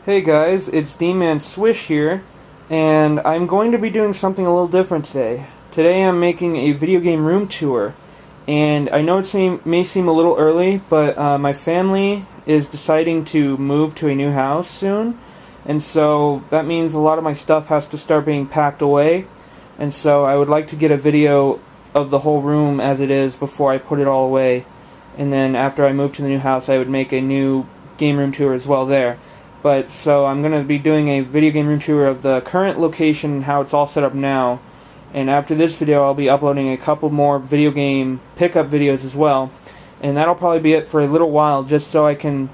Hey guys, it's D-Man Swish here, and I'm going to be doing something a little different today. Today I'm making a video game room tour, and I know it may seem a little early, but my family is deciding to move to a new house soon, and so that means a lot of my stuff has to start being packed away, and so I would like to get a video of the whole room as it is before I put it all away, and then after I move to the new house I would make a new game room tour as well there. But so I'm going to be doing a video game room tour of the current location and how it's all set up now. And after this video I'll be uploading a couple more video game pickup videos as well. And that'll probably be it for a little while, just so I can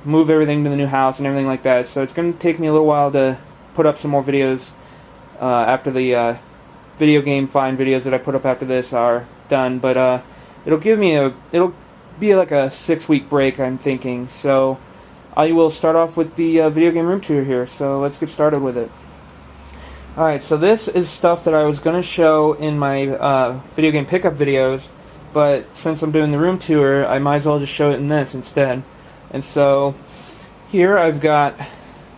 move everything to the new house and everything like that. So it's going to take me a little while to put up some more videos after the video game fine videos that I put up after this are done. But it'll be like a 6-week break, I'm thinking. So I will start off with the video game room tour here, so let's get started with it. Alright, so this is stuff that I was going to show in my video game pickup videos, but since I'm doing the room tour, I might as well just show it in this instead. And so, here I've got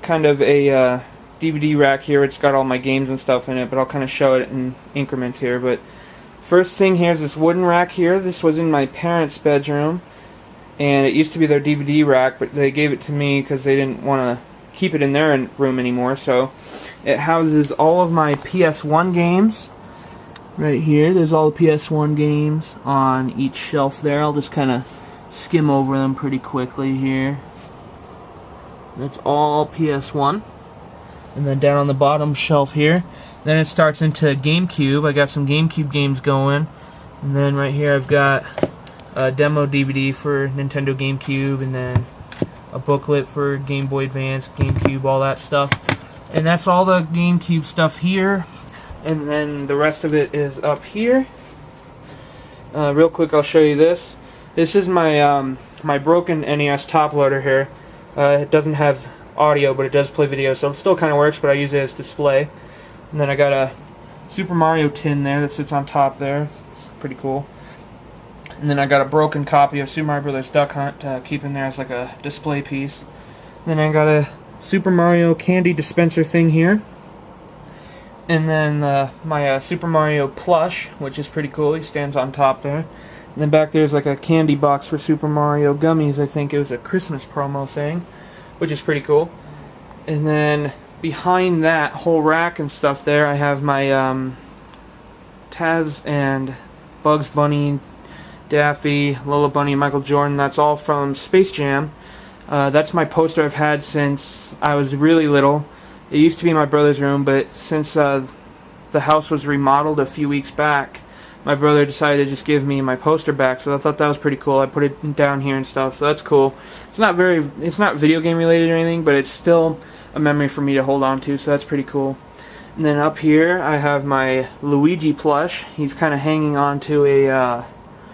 kind of a DVD rack here. It's got all my games and stuff in it, but I'll kind of show it in increments here. But first thing here is this wooden rack here. This was in my parents' bedroom, and it used to be their DVD rack, but they gave it to me because they didn't want to keep it in their room anymore. So it houses all of my PS1 games right here. There's all the PS1 games on each shelf there. I'll just kind of skim over them pretty quickly here. That's all PS1. And then down on the bottom shelf here, then it starts into GameCube. I got some GameCube games going. And then right here I've got a demo DVD for Nintendo GameCube, and then a booklet for Game Boy Advance, GameCube, all that stuff. And that's all the GameCube stuff here. And then the rest of it is up here. Real quick, I'll show you this. This is my my broken NES top loader here. It doesn't have audio, but it does play video, so it still kind of works, but I use it as display. And then I got a Super Mario tin there that sits on top there. Pretty cool. And then I got a broken copy of Super Mario Bros. Duck Hunt to keep in there as like a display piece. Then I got a Super Mario candy dispenser thing here. And then my Super Mario plush, which is pretty cool. He stands on top there. And then back there's like a candy box for Super Mario gummies. I think it was a Christmas promo thing, which is pretty cool. And then behind that whole rack and stuff there, I have my Taz and Bugs Bunny, Daffy, Lola Bunny, and Michael Jordan. That's all from Space Jam. That's my poster I've had since I was really little. It used to be in my brother's room, but since the house was remodeled a few weeks back, my brother decided to just give me my poster back, so I thought that was pretty cool. I put it down here and stuff, so that's cool. It's not video game related or anything, but it's still a memory for me to hold on to, so that's pretty cool. And then up here, I have my Luigi plush. He's kind of hanging on to a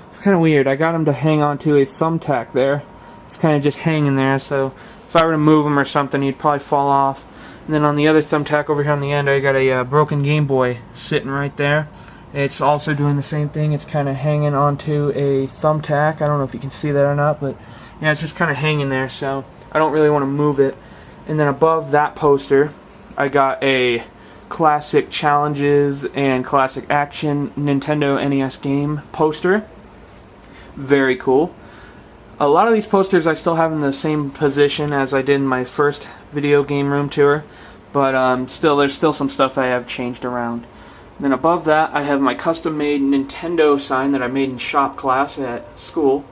it's kind of weird. I got him to hang on to a thumbtack there. It's kind of just hanging there, so if I were to move him or something, he'd probably fall off. And then on the other thumbtack over here on the end, I got a broken Game Boy sitting right there. It's also doing the same thing. It's kind of hanging onto a thumbtack. I don't know if you can see that or not, but yeah, it's just kind of hanging there, so I don't really want to move it. And then above that poster, I got a Classic Challenges and Classic Action Nintendo NES game poster. Very cool. A lot of these posters I still have in the same position as I did in my first video game room tour, but there's still some stuff I have changed around. And then above that I have my custom-made Nintendo sign that I made in shop class at school,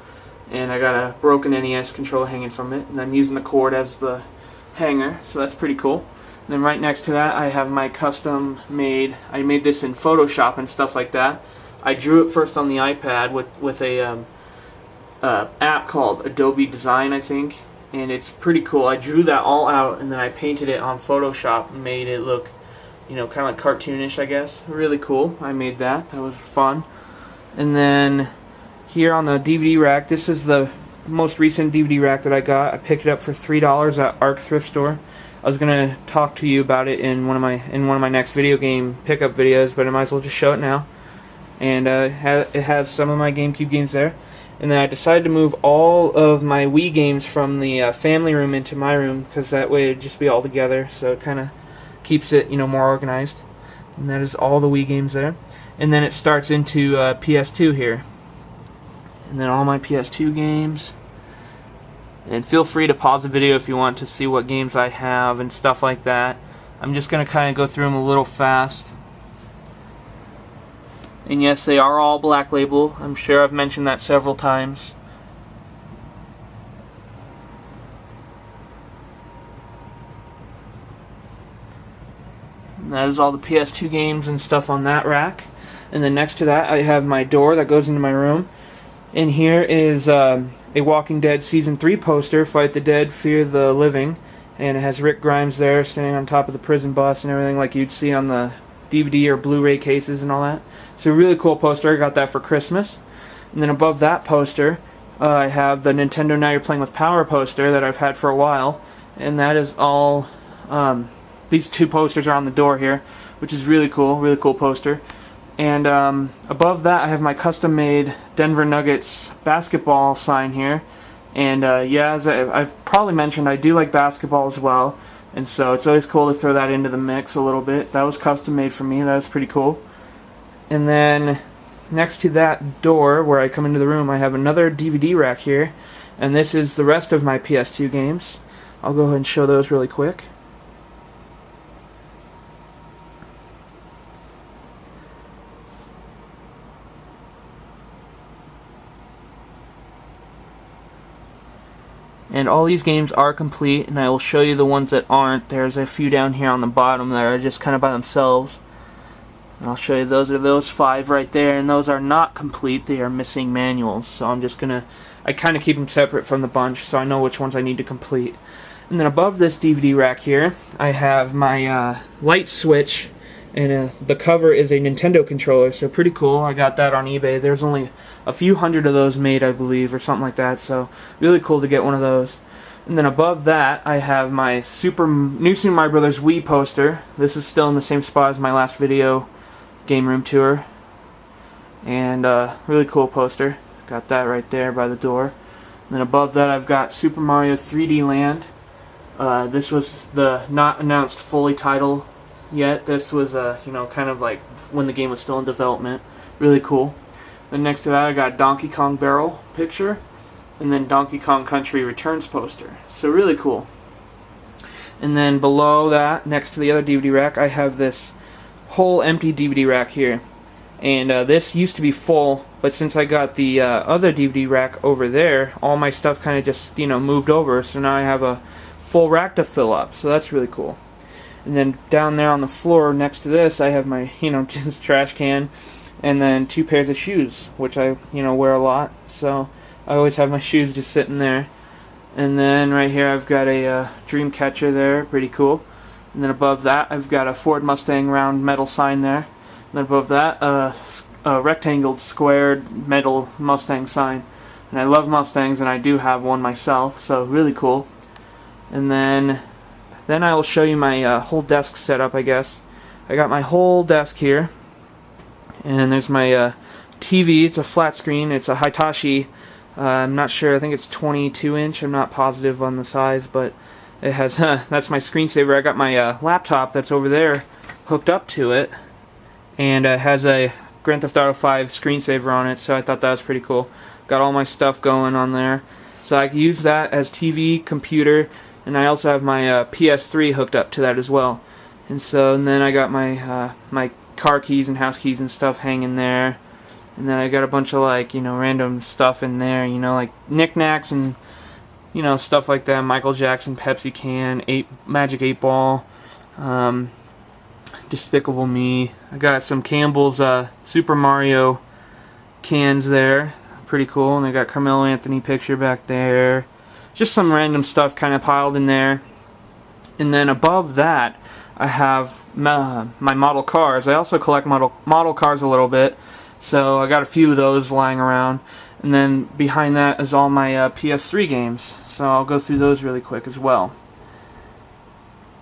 and I got a broken NES controller hanging from it, and I'm using the cord as the hanger, so that's pretty cool. And then right next to that I have my custom-made, I made this in Photoshop and stuff like that. I drew it first on the iPad with a app called Adobe Design, I think, and it's pretty cool. I drew that all out and then I painted it on Photoshop and made it look, you know, kind of like cartoonish, I guess. Really cool. I made that. That was fun. And then here on the DVD rack, this is the most recent DVD rack that I got. I picked it up for $3 at Arc Thrift Store. I was gonna talk to you about it in one of my next video game pickup videos, but I might as well just show it now. And it has some of my GameCube games there. And then I decided to move all of my Wii games from the family room into my room, because that way it'd just be all together, so it kind of keeps it, more organized. And that is all the Wii games there. And then it starts into PS2 here. And then all my PS2 games. And feel free to pause the video if you want to see what games I have and stuff like that. I'm just going to kind of go through them a little fast. And yes, they are all Black Label. I'm sure I've mentioned that several times. And that is all the PS2 games and stuff on that rack. And then next to that I have my door that goes into my room. And here is a Walking Dead Season 3 poster, Fight the Dead, Fear the Living. And it has Rick Grimes there standing on top of the prison bus and everything like you'd see on the DVD or Blu-ray cases and all that. So a really cool poster. I got that for Christmas. And then above that poster I have the Nintendo Now You're Playing with Power poster that I've had for a while. And that is all, these two posters are on the door here, which is really cool poster. And above that I have my custom-made Denver Nuggets basketball sign here. And yeah, as I've probably mentioned, I do like basketball as well. And so it's always cool to throw that into the mix a little bit. That was custom made for me. That was pretty cool. And then next to that door where I come into the room, I have another DVD rack here. And this is the rest of my PS2 games. I'll go ahead and show those really quick. And all these games are complete, and I will show you the ones that aren't. There's a few down here on the bottom that are just kind of by themselves. And I'll show you those are those 5 right there, and those are not complete. They are missing manuals. So I'm just gonna, I kind of keep them separate from the bunch so I know which ones I need to complete. And then above this DVD rack here, I have my light switch, and the cover is a Nintendo controller, so pretty cool. I got that on eBay. There's only a few hundred of those made, I believe, or something like that, so really cool to get one of those. And then above that, I have my New Super Mario Bros. Wii poster. This is still in the same spot as my last video game room tour. And really cool poster. Got that right there by the door. And then above that, I've got Super Mario 3D Land. This was the not announced fully title yet. This was kind of like when the game was still in development. Really cool. Then next to that I got Donkey Kong Barrel picture, and then Donkey Kong Country Returns poster. So really cool. And then below that, next to the other DVD rack, I have this whole empty DVD rack here. And this used to be full, but since I got the other DVD rack over there, all my stuff kind of just moved over. So now I have a full rack to fill up. So that's really cool. And then down there on the floor next to this, I have my, just trash can, and then 2 pairs of shoes, which I, wear a lot. So I always have my shoes just sitting there. And then right here I've got a Dreamcatcher there, pretty cool. And then above that I've got a Ford Mustang round metal sign there. And then above that a rectangled squared metal Mustang sign. And I love Mustangs, and I do have one myself, so really cool. And then I will show you my whole desk setup, I guess. I got my whole desk here, and there's my TV. It's a flat screen. It's a Hitachi. I'm not sure. I think it's 22 inch. I'm not positive on the size, but it has. That's my screensaver. I got my laptop that's over there hooked up to it, and it has a Grand Theft Auto 5 screensaver on it. So I thought that was pretty cool. Got all my stuff going on there, so I can use that as TV, computer. And I also have my PS3 hooked up to that as well. And then I got my my car keys and house keys and stuff hanging there. And then I got a bunch of random stuff in there, like knickknacks and stuff like that. Michael Jackson Pepsi can, Magic 8 Ball, Despicable Me. I got some Campbell's Super Mario cans there. Pretty cool. And I got Carmelo Anthony picture back there. Just some random stuff kind of piled in there. And then above that, I have my model cars. I also collect model cars a little bit, so I got a few of those lying around. And then behind that is all my PS3 games, so I'll go through those really quick as well.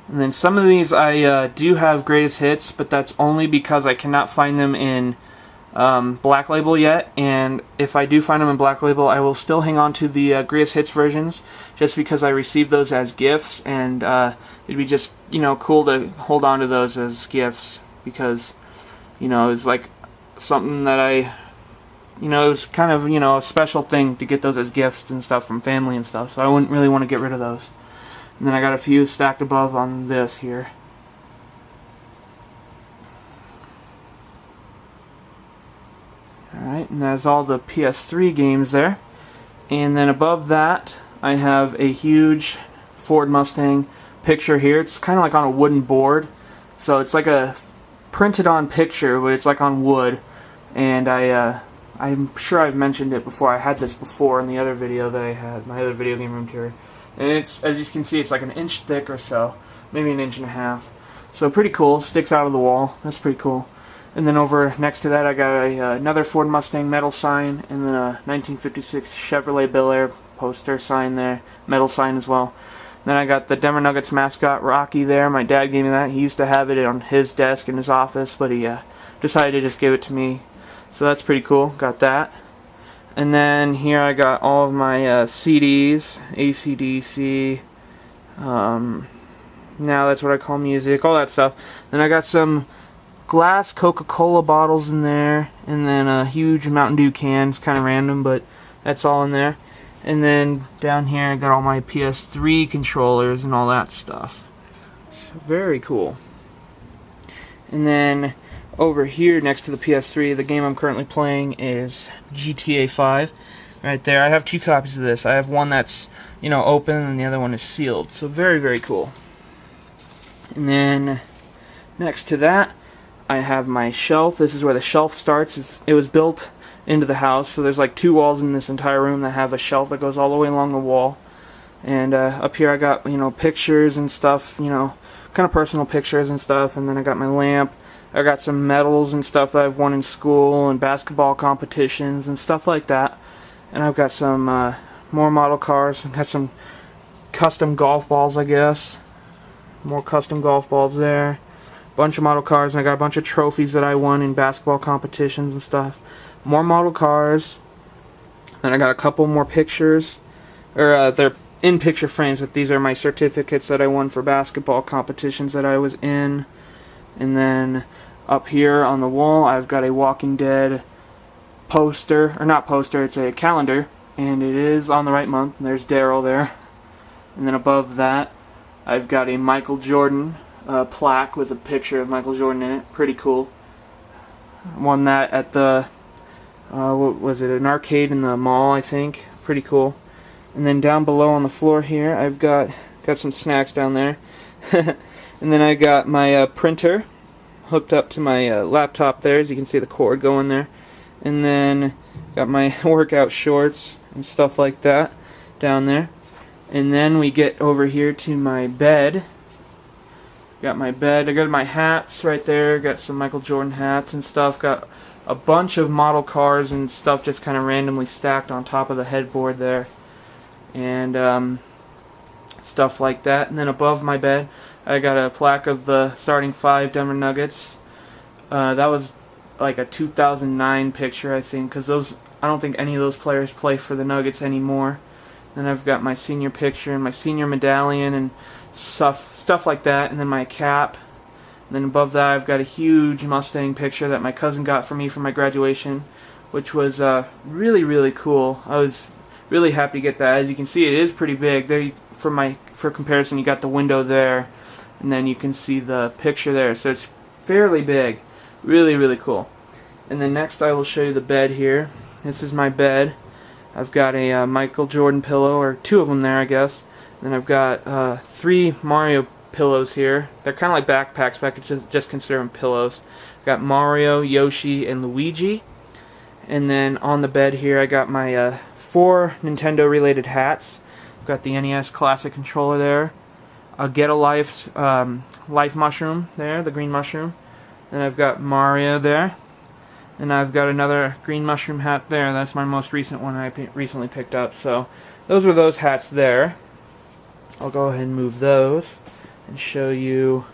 And then some of these I do have greatest hits, but that's only because I cannot find them in Black Label yet, and if I do find them in Black Label, I will still hang on to the Greatest Hits versions, just because I received those as gifts, and it'd be just, you know, cool to hold on to those as gifts, because, you know, it's like something that you know, it was kind of, you know, a special thing to get those as gifts and stuff from family and stuff, so I wouldn't really want to get rid of those. And then I got a few stacked above on this here. Alright, and that's all the PS3 games there. And then above that, I have a huge Ford Mustang picture here. It's kind of like on a wooden board. So it's like a printed on picture, but it's like on wood. And I'm sure I've mentioned it before. I had this before in the other video that I had, my other video game room tour. And it's, as you can see, it's like an inch thick or so. Maybe an inch and a half. So pretty cool. Sticks out of the wall. That's pretty cool. And then over next to that, I got another Ford Mustang metal sign, and then a 1956 Chevrolet Bel Air poster sign there, metal sign as well. Then I got the Denver Nuggets mascot Rocky there. My dad gave me that. He used to have it on his desk in his office, but he decided to just give it to me. So that's pretty cool. Got that. And then here I got all of my CDs, AC/DC. Now that's what I call music, all that stuff. Then I got some glass Coca-Cola bottles in there, and then a huge Mountain Dew can. It's kind of random, but that's all in there. And then down here I got all my PS3 controllers and all that stuff. So very cool. And then over here next to the PS3, the game I'm currently playing is GTA 5. Right there, I have two copies of this. I have one that's, you know, open, and the other one is sealed. So very, very cool. And then next to that, I have my shelf. This is where the shelf starts. It was built into the house, so there's like two walls in this entire room that have a shelf that goes all the way along the wall. And up here I got, you know, pictures and stuff, you know, kind of personal pictures and stuff. And then I got my lamp. I got some medals and stuff that I've won in school and basketball competitions and stuff like that. And I've got some more model cars. I've got some custom golf balls, I guess. More custom golf balls there. Bunch of model cars, and I got a bunch of trophies that I won in basketball competitions and stuff. More model cars. Then I got a couple more pictures, or they're in picture frames, but these are my certificates that I won for basketball competitions that I was in. And then up here on the wall, I've got a Walking Dead poster, or not poster, it's a calendar, and it is on the right month, and there's Daryl there. And then above that, I've got a Michael Jordan plaque with a picture of Michael Jordan in it. Pretty cool. Won that at the what was it, an arcade in the mall, I think. Pretty cool. And then down below on the floor here, I've got some snacks down there. And then I got my printer hooked up to my laptop there, as you can see the cord going there. And then got my workout shorts and stuff like that down there. And then we get over here to my bed. Got my bed. I got my hats right there. Got some Michael Jordan hats and stuff. Got a bunch of model cars and stuff just kind of randomly stacked on top of the headboard there. And stuff like that. And then above my bed, I got a plaque of the starting 5 Denver Nuggets. That was like a 2009 picture, I think, because I don't think any of those players play for the Nuggets anymore. Then I've got my senior picture and my senior medallion and stuff like that, and then my cap. And then above that, I've got a huge Mustang picture that my cousin got for me for my graduation, which was really, really cool. I was really happy to get that. As you can see, it is pretty big. There, for comparison, you got the window there, and then you can see the picture there. So it's fairly big. Really, really cool. And then next, I will show you the bed here. This is my bed. I've got a Michael Jordan pillow, or 2 of them there, I guess. Then I've got 3 Mario pillows here. They're kind of like backpacks, but I could just consider them pillows. I've got Mario, Yoshi, and Luigi. And then on the bed here, I got my 4 Nintendo-related hats. I've got the NES Classic controller there. A Get a Life Life Mushroom there, the green mushroom. Then I've got Mario there. And I've got another green mushroom hat there. That's my most recent one I recently picked up. So those were those hats there. I'll go ahead and move those and show you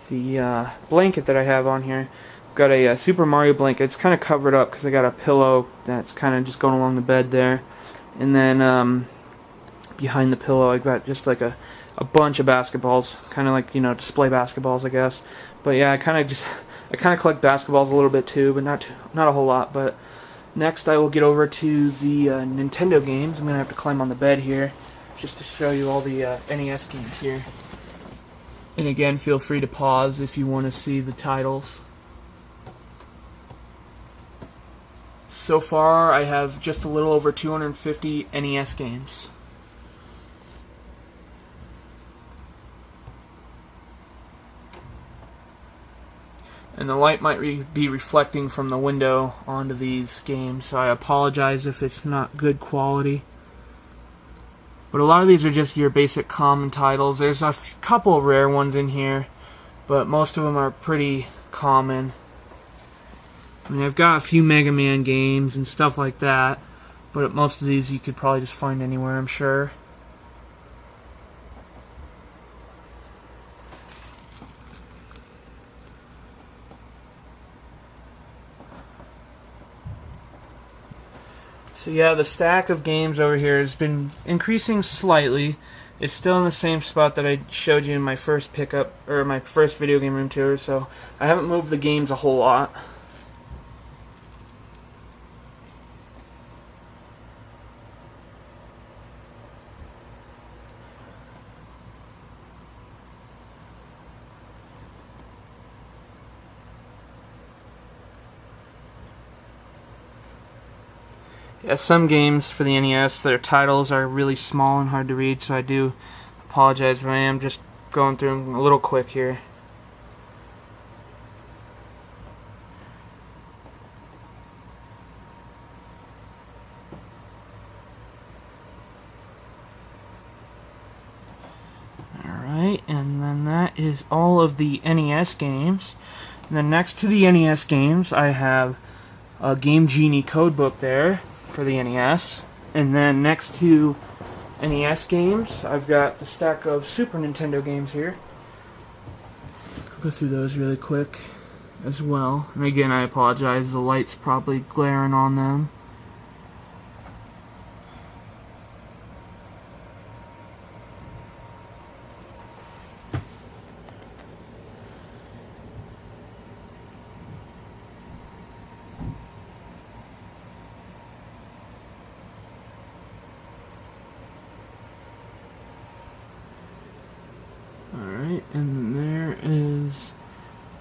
the blanket that I have on here. I've got a Super Mario blanket. It's kind of covered up because I got a pillow that's kind of just going along the bed there. And then behind the pillow I've got just like a bunch of basketballs, kind of like, you know, display basketballs, I guess. But yeah, I kind of collect basketballs a little bit too, but not a whole lot. But next I will get over to the Nintendo games. I'm gonna have to climb on the bed here just to show you all the NES games here. And again, feel free to pause if you want to see the titles. So far, I have just a little over 250 NES games. And the light might be reflecting from the window onto these games, so I apologize if it's not good quality. But a lot of these are just your basic common titles. There's a couple of rare ones in here, but most of them are pretty common. I mean, I've got a few Mega Man games and stuff like that, but most of these you could probably just find anywhere, I'm sure. So yeah, the stack of games over here has been increasing slightly. It's still in the same spot that I showed you in my first pickup, or my first video game room tour, so I haven't moved the games a whole lot. Yeah, some games for the NES, their titles are really small and hard to read, so I do apologize, but I am just going through them a little quick here. Alright, and then that is all of the NES games. And then next to the NES games, I have a Game Genie codebook there for the NES. And then next to NES games, I've got the stack of Super Nintendo games here. I'll go through those really quick as well. And again, I apologize, the light's probably glaring on them. Alright, and there is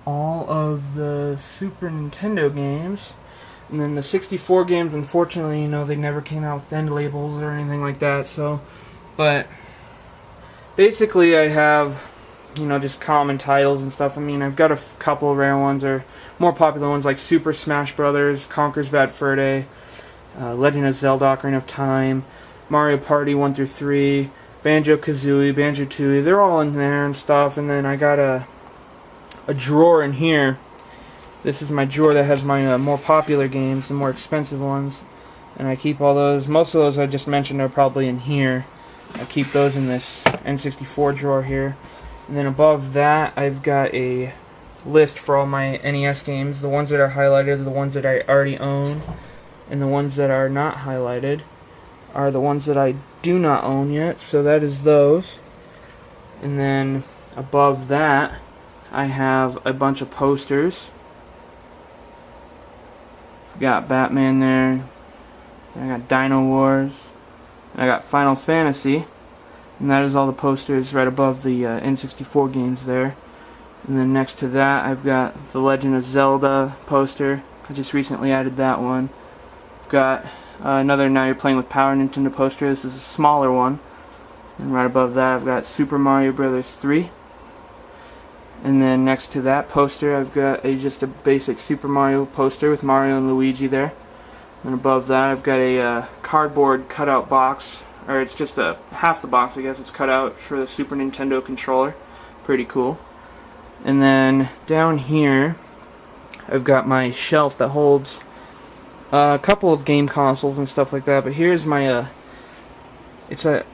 all of the Super Nintendo games. And then the 64 games, unfortunately, you know, they never came out with end labels or anything like that, so... But, basically I have, you know, just common titles and stuff. I mean, I've got a couple of rare ones, or more popular ones, like Super Smash Brothers, Conker's Bad Fur Day, Legend of Zelda Ocarina of Time, Mario Party 1 through 3, Banjo-Kazooie, Banjo-Tooie, they're all in there and stuff. And then I got a drawer in here. This is my drawer that has my more popular games, the more expensive ones. And I keep all those. Most of those I just mentioned are probably in here. I keep those in this N64 drawer here. And then above that, I've got a list for all my NES games. The ones that are highlighted are the ones that I already own. And the ones that are not highlighted are the ones that I do not own yet, so that is those. And then above that, I have a bunch of posters. I've got Batman there, I got Dino Wars, I got Final Fantasy, and that is all the posters right above the N64 games there. And then next to that, I've got the Legend of Zelda poster. I just recently added that one. I've got another Now You're Playing with Power Nintendo poster. This is a smaller one. And right above that I've got Super Mario Bros. 3. And then next to that poster I've got just a basic Super Mario poster with Mario and Luigi there. And above that I've got a cardboard cutout box, or it's just half the box, I guess. It's cut out for the Super Nintendo controller. Pretty cool. And then down here I've got my shelf that holds a couple of game consoles and stuff like that, but here's my it's a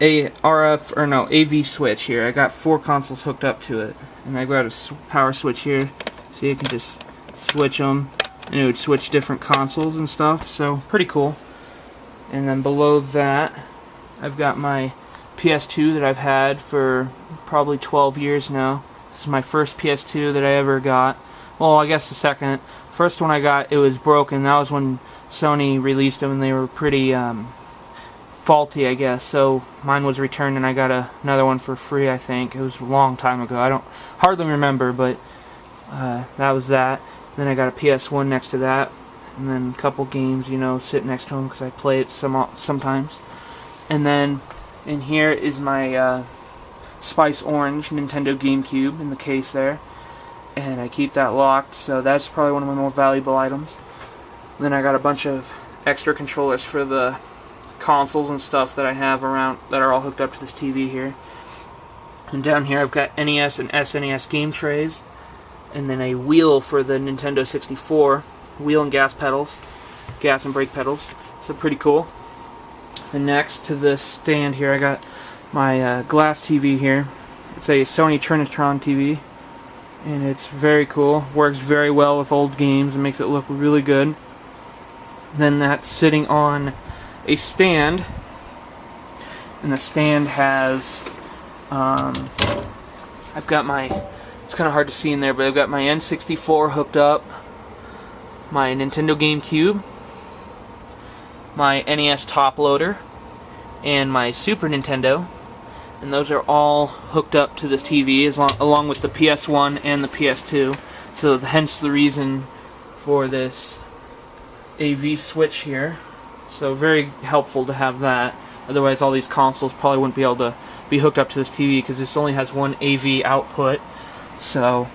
AV switch here. I got 4 consoles hooked up to it, and I got a power switch here, so you can just switch them, and it would switch different consoles and stuff, so pretty cool. And then below that, I've got my PS2 that I've had for probably 12 years now. This is my first PS2 that I ever got. Well, I guess the second. First one I got, it was broken. That was when Sony released them, and they were pretty faulty, I guess. So mine was returned, and I got another one for free, I think. It was a long time ago. I don't hardly remember, but that was that. Then I got a PS1 next to that, and then a couple games, you know, sit next to them because I play it sometimes. And then in here is my Spice Orange Nintendo GameCube in the case there, and I keep that locked, so that's probably one of my more valuable items. Then I got a bunch of extra controllers for the consoles and stuff that I have around that are all hooked up to this TV here. And down here I've got NES and SNES game trays, and then a wheel for the Nintendo 64, wheel and gas pedals, gas and brake pedals, so pretty cool. And next to this stand here I got my glass TV here. It's a Sony Trinitron TV, and it's very cool, works very well with old games and makes it look really good. Then that's sitting on a stand, and the stand has I've got my, it's kind of hard to see in there, but I've got my N64 hooked up, my Nintendo GameCube, my NES top loader, and my Super Nintendo, and those are all hooked up to this TV along with the PS1 and the PS2, so hence the reason for this AV switch here. So very helpful to have that. Otherwise all these consoles probably wouldn't be able to be hooked up to this TV because this only has one AV output. So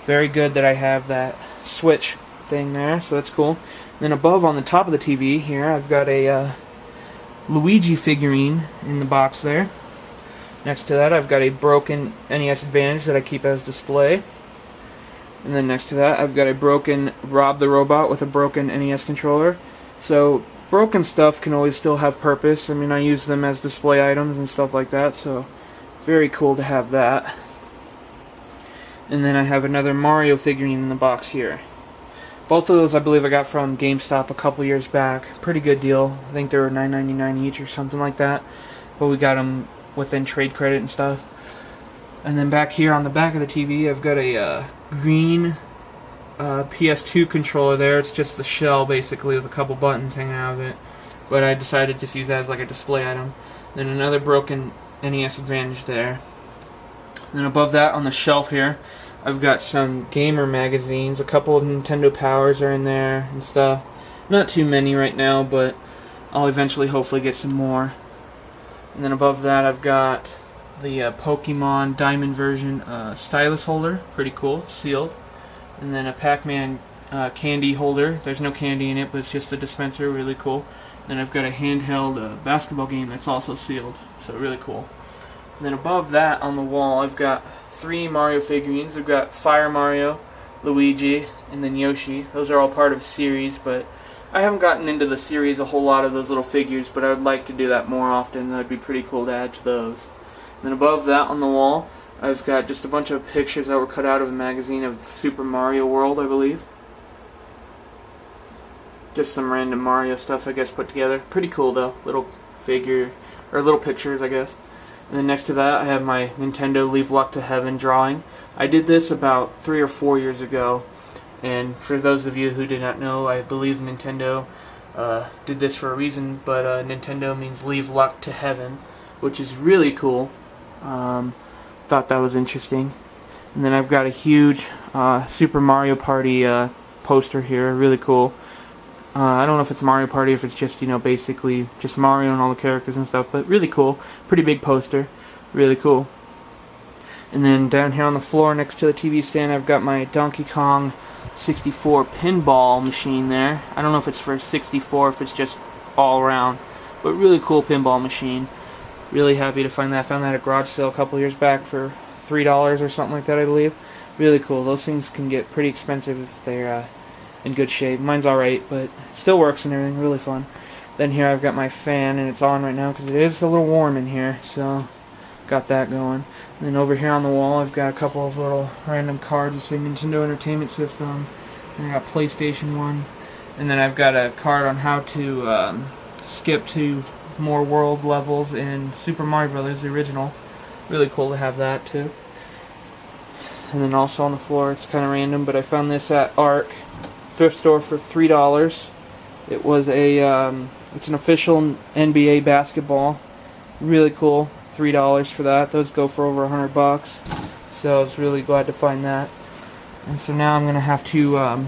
very good that I have that switch thing there, so that's cool. And then above on the top of the TV here I've got a Luigi figurine in the box there. Next to that I've got a broken NES Advantage that I keep as display. And then next to that I've got a broken Rob the Robot with a broken NES controller. So broken stuff can always still have purpose. I mean, I use them as display items and stuff like that, so very cool to have that. And then I have another Mario figurine in the box here. Both of those I believe I got from GameStop a couple years back. Pretty good deal. I think they were $9.99 each or something like that. But we got them within trade credit and stuff. And then back here on the back of the TV I've got a green PS2 controller there. It's just the shell basically with a couple buttons hanging out of it, but I decided to just use that as like a display item. Then another broken NES Advantage there. Then above that on the shelf here I've got some gamer magazines. A couple of Nintendo Powers are in there and stuff. Not too many right now, but I'll eventually hopefully get some more. And then above that I've got the Pokemon Diamond version stylus holder. Pretty cool. It's sealed. And then a Pac-Man candy holder. There's no candy in it, but it's just a dispenser. Really cool. Then I've got a handheld basketball game that's also sealed. So really cool. And then above that on the wall I've got 3 Mario figurines. I've got Fire Mario, Luigi, and then Yoshi. Those are all part of a series, but I haven't gotten into the series a whole lot of those little figures, but I would like to do that more often. That would be pretty cool to add to those. And then above that on the wall I've got just a bunch of pictures that were cut out of a magazine of Super Mario World, I believe. Just some random Mario stuff, I guess, put together. Pretty cool, though. Little figure, or little pictures, I guess. And then next to that, I have my Nintendo Leave Luck to Heaven drawing. I did this about 3 or 4 years ago, and for those of you who did not know, I believe Nintendo did this for a reason, but Nintendo means Leave Luck to Heaven, which is really cool. Thought that was interesting. And then I've got a huge Super Mario Party poster here, really cool. I don't know if it's Mario Party, if it's just, you know, basically just Mario and all the characters and stuff, but really cool. Pretty big poster, really cool. And then down here on the floor next to the TV stand I've got my Donkey Kong 64 pinball machine there. I don't know if it's for 64, if it's just all around, but really cool pinball machine. Really happy to find that. I found that at a garage sale a couple years back for $3 or something like that, I believe. Really cool. Those things can get pretty expensive if they're in good shape. Mine's alright, but it still works and everything. Really fun. Then here I've got my fan, and it's on right now because it is a little warm in here, so got that going. And then over here on the wall I've got a couple of little random cards that say Nintendo Entertainment System, And I got PlayStation 1. And then I've got a card on how to skip to more world levels in Super Mario Brothers, the original. Really cool to have that too. And then also on the floor, it's kind of random, but I found this at ARC thrift store for $3. It was it's an official NBA basketball. Really cool. $3 for that. Those go for over $100. So I was really glad to find that. And so now I'm gonna have to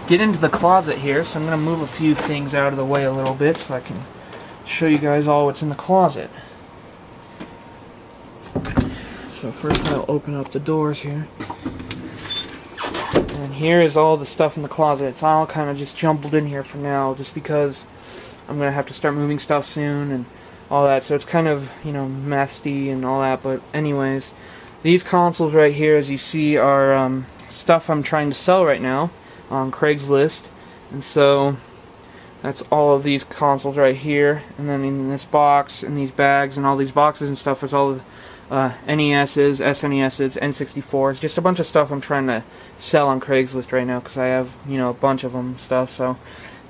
get into the closet here. So I'm gonna move a few things out of the way a little bit so I can show you guys all what's in the closet. So first I'll open up the doors here. And here is all the stuff in the closet. It's all kind of just jumbled in here for now, just because I'm going to have to start moving stuff soon and all that. So it's kind of, you know, messy and all that. But anyways, these consoles right here, as you see, are stuff I'm trying to sell right now on Craigslist. And so that's all of these consoles right here. And then in this box, in these bags, and all these boxes and stuff is all the NESs, SNESs, N64s, just a bunch of stuff I'm trying to sell on Craigslist right now because I have, you know, a bunch of them and stuff. So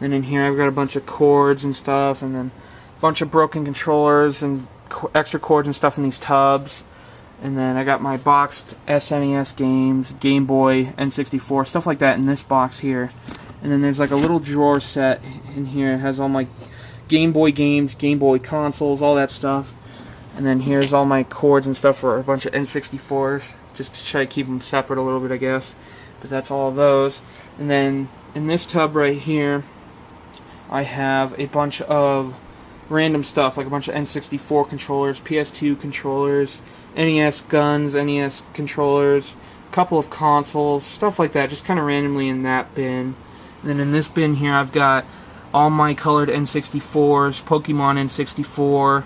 then in here I've got a bunch of cords and stuff, and then a bunch of broken controllers and extra cords and stuff in these tubs. And then I got my boxed SNES games, Game Boy, N64, stuff like that in this box here. And then there's like a little drawer set in here. It has all my Game Boy games, Game Boy consoles, all that stuff. And then here's all my cords and stuff for a bunch of N64s, just to try to keep them separate a little bit, I guess. But that's all of those. And then in this tub right here, I have a bunch of random stuff, like a bunch of N64 controllers, PS2 controllers, NES guns, NES controllers, a couple of consoles, stuff like that, just kind of randomly in that bin. And then in this bin here, I've got all my colored N64s, Pokemon N64,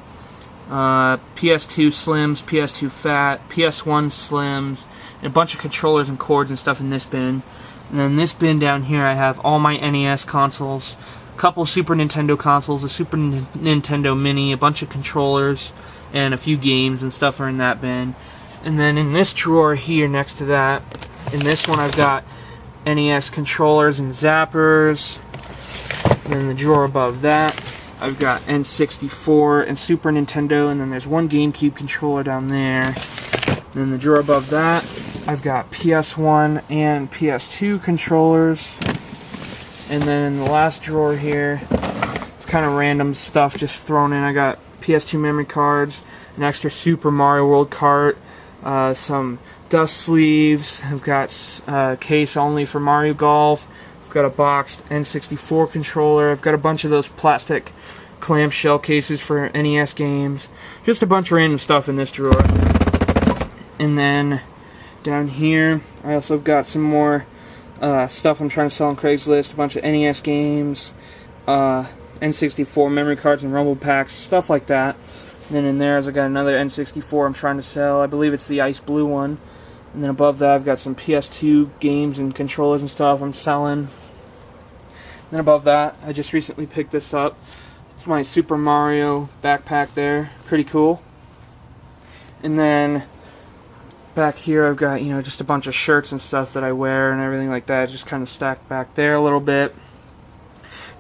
PS2 Slims, PS2 Fat, PS1 Slims, and a bunch of controllers and cords and stuff in this bin. And then this bin down here I have all my NES consoles, a couple Super Nintendo consoles, a Super Nintendo Mini, a bunch of controllers, and a few games and stuff are in that bin. And then in this drawer here next to that, in this one I've got NES controllers and zappers. And then the drawer above that, I've got N64 and Super Nintendo, and then there's one GameCube controller down there. And then the drawer above that, I've got PS1 and PS2 controllers. And then in the last drawer here, it's kind of random stuff just thrown in. I got PS2 memory cards, an extra Super Mario World cart, some dust sleeves. I've got a case only for Mario Golf. I've got a boxed N64 controller. I've got a bunch of those plastic clamshell cases for NES games. Just a bunch of random stuff in this drawer. And then down here, I also have got some more stuff I'm trying to sell on Craigslist. A bunch of NES games, N64 memory cards and rumble packs, stuff like that. And then in there, I've got another N64 I'm trying to sell. I believe it's the ice blue one. And then above that, I've got some PS2 games and controllers and stuff I'm selling. And then above that, I just recently picked this up. It's my Super Mario backpack there. Pretty cool. And then back here, I've got, you know, just a bunch of shirts and stuff that I wear and everything like that. Just kind of stacked back there a little bit.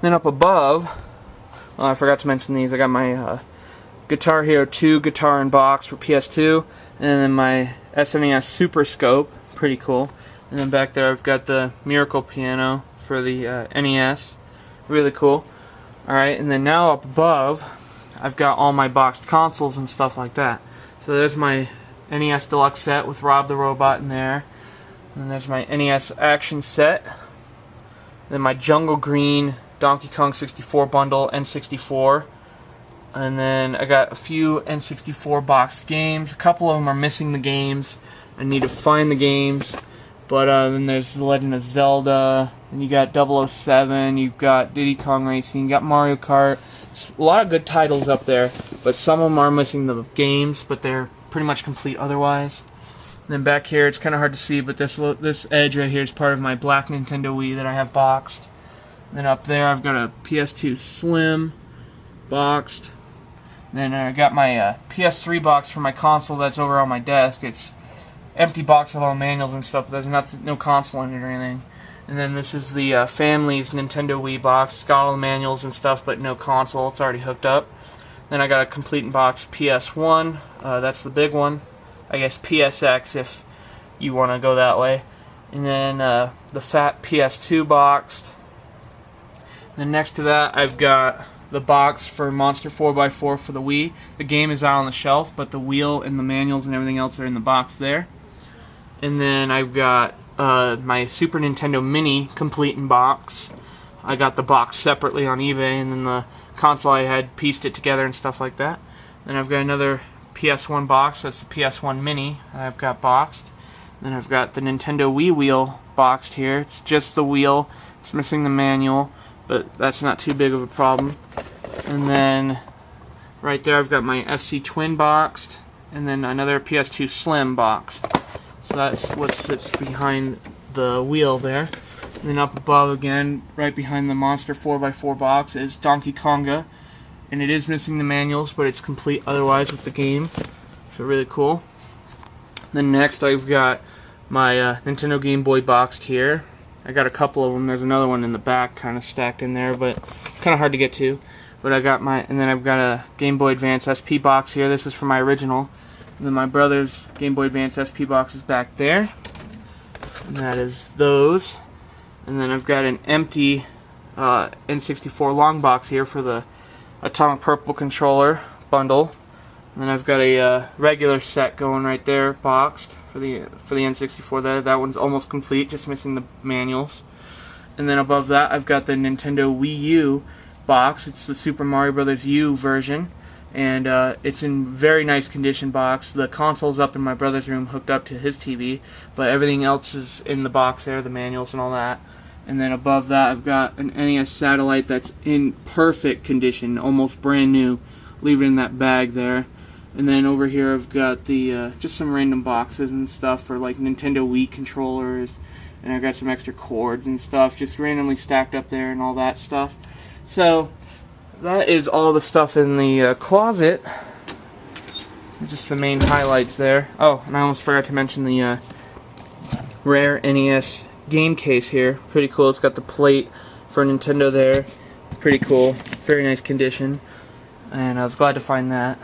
Then up above, I forgot to mention these. I got my Guitar Hero 2 guitar and box for PS2. And then my SNES Super Scope, pretty cool. And then back there I've got the Miracle Piano for the NES, really cool. Alright, and then now up above, I've got all my boxed consoles and stuff like that. So there's my NES Deluxe set with Rob the Robot in there. And there's my NES Action set. Then my Jungle Green Donkey Kong 64 bundle, N64. And then I got a few N64 boxed games. A couple of them are missing the games. I need to find the games. But then there's The Legend of Zelda. And you got 007. You've got Diddy Kong Racing. You got Mario Kart. There's a lot of good titles up there. But some of them are missing the games. But they're pretty much complete otherwise. And then back here, it's kind of hard to see. But this edge right here is part of my black Nintendo Wii that I have boxed. And then up there, I've got a PS2 Slim boxed. Then I got my PS3 box for my console that's over on my desk. It's empty box with all the manuals and stuff, but there's no console in it or anything. And then this is the family's Nintendo Wii box. It's got all the manuals and stuff, but no console. It's already hooked up. Then I got a complete in box PS1. That's the big one. I guess PSX if you want to go that way. And then the fat PS2 boxed. Then next to that, I've got the box for Monster 4x4 for the Wii. The game is out on the shelf, but the wheel and the manuals and everything else are in the box there. And then I've got my Super Nintendo Mini complete in box. I got the box separately on eBay, and then the console I had pieced it together and stuff like that. Then I've got another PS1 box. That's the PS1 Mini I've got boxed. Then I've got the Nintendo Wii wheel boxed here. It's just the wheel. It's missing the manual, but that's not too big of a problem. And then right there I've got my FC Twin boxed, and then another PS2 Slim boxed. So that's what sits behind the wheel there. And then up above again, right behind the Monster 4x4 box, is Donkey Konga. And it is missing the manuals, but it's complete otherwise with the game. So really cool. Then next I've got my Nintendo Game Boy boxed here. I got a couple of them. There's another one in the back kind of stacked in there, but kind of hard to get to. But I got my, and then I've got a Game Boy Advance SP box here. This is for my original. And then my brother's Game Boy Advance SP box is back there. And that is those. And then I've got an empty N64 long box here for the Atomic Purple controller bundle. And then I've got a regular set going right there, boxed for the N64. That one's almost complete, just missing the manuals. And then above that, I've got the Nintendo Wii U box. It's the Super Mario Bros. U version, and it's in very nice condition box. The console's up in my brother's room, hooked up to his TV, but everything else is in the box there, the manuals and all that. And then above that, I've got an NES Satellite that's in perfect condition, almost brand new. Leave it in that bag there. And then over here I've got the just some random boxes and stuff for like Nintendo Wii controllers, and I've got some extra cords and stuff just randomly stacked up there and all that stuff. So that is all the stuff in the closet. Just the main highlights there. Oh, and I almost forgot to mention the rare NES game case here. Pretty cool. It's got the plate for Nintendo there. Pretty cool. Very nice condition. And I was glad to find that.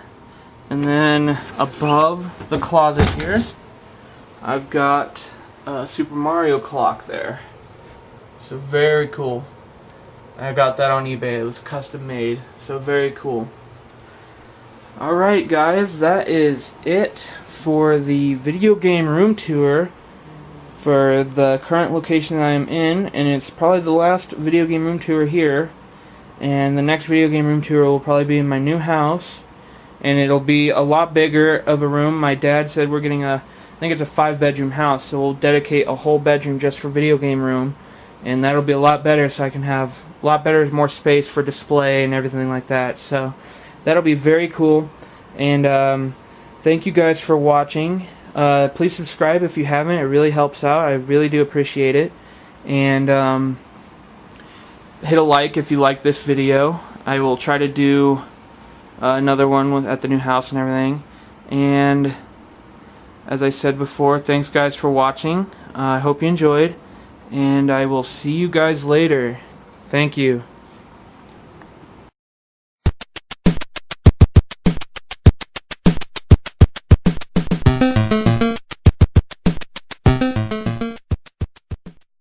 And then above the closet here, I've got a Super Mario clock there. So very cool. I got that on eBay. It was custom made. So very cool. Alright guys, that is it for the video game room tour for the current location that I'm in, and it's probably the last video game room tour here. And the next video game room tour will probably be in my new house, and it'll be a lot bigger of a room. My dad said we're getting I think it's a 5-bedroom house, so we'll dedicate a whole bedroom just for video game room, and that'll be a lot better, so I can have a lot better, more space for display and everything like that. So that'll be very cool. And thank you guys for watching. Please subscribe if you haven't. It really helps out. I really do appreciate it. And hit a like if you like this video. I will try to do another one at the new house and everything. And as I said before, thanks guys for watching. I hope you enjoyed, and I will see you guys later. Thank you.